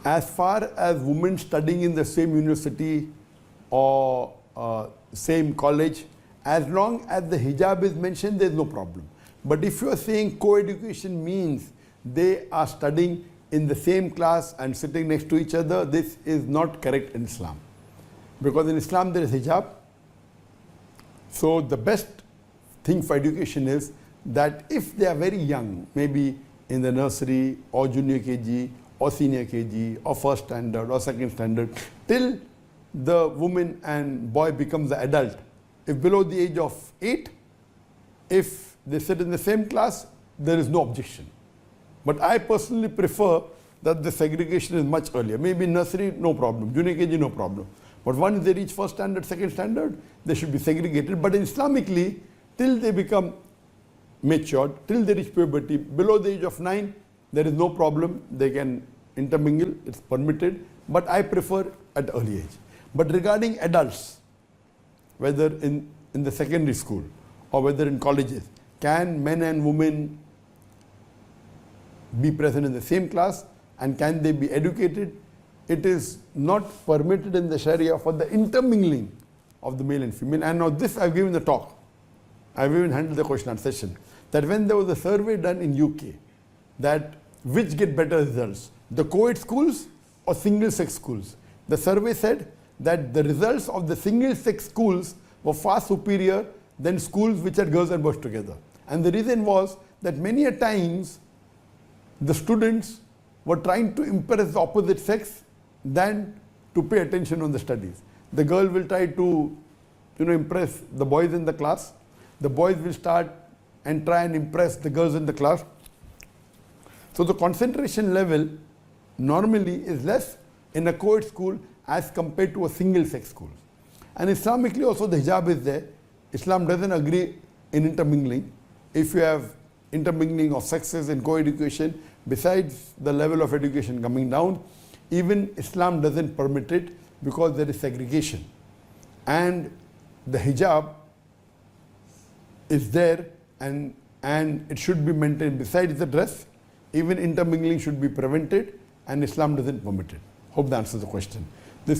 As far as women studying in the same university or same college, as long as the hijab is mentioned, there is no problem. But if you are saying co-education means they are studying in the same class and sitting next to each other, this is not correct in Islam. Because in Islam there is hijab. So the best thing for education is that if they are very young, maybe in the nursery or junior KG or senior KG or first standard or second standard, till the woman and boy becomes an adult. If below the age of 8, if they sit in the same class, there is no objection. But I personally prefer that the segregation is much earlier. Maybe nursery, no problem. Junior KG, no problem. But once they reach first standard, second standard, they should be segregated. But Islamically, till they become matured, till they reach puberty, below the age of 9, there is no problem. They can intermingle, it's permitted. But I prefer at early age. But regarding adults, whether in the secondary school or whether in colleges, can men and women be present in the same class and can they be educated? It is not permitted in the Sharia for the intermingling of the male and female. And now this I've given the talk. I've even handled the question answer session. That when there was a survey done in UK, that which get better results, the co-ed schools or single-sex schools? The survey said that the results of the single-sex schools were far superior than schools which had girls and boys together. And the reason was that many a times the students were trying to impress the opposite sex than to pay attention on the studies. The girl will try to impress the boys in the class. The boys will start and try and impress the girls in the class. So the concentration level normally is less in a co-ed school as compared to a single-sex school. And Islamically also the hijab is there. Islam doesn't agree in intermingling. If you have intermingling of sexes in co-education, besides the level of education coming down, even Islam doesn't permit it because there is segregation. And the hijab is there and it should be maintained. Besides the dress, even intermingling should be prevented and Islam doesn't permit it. Hope that answers the question.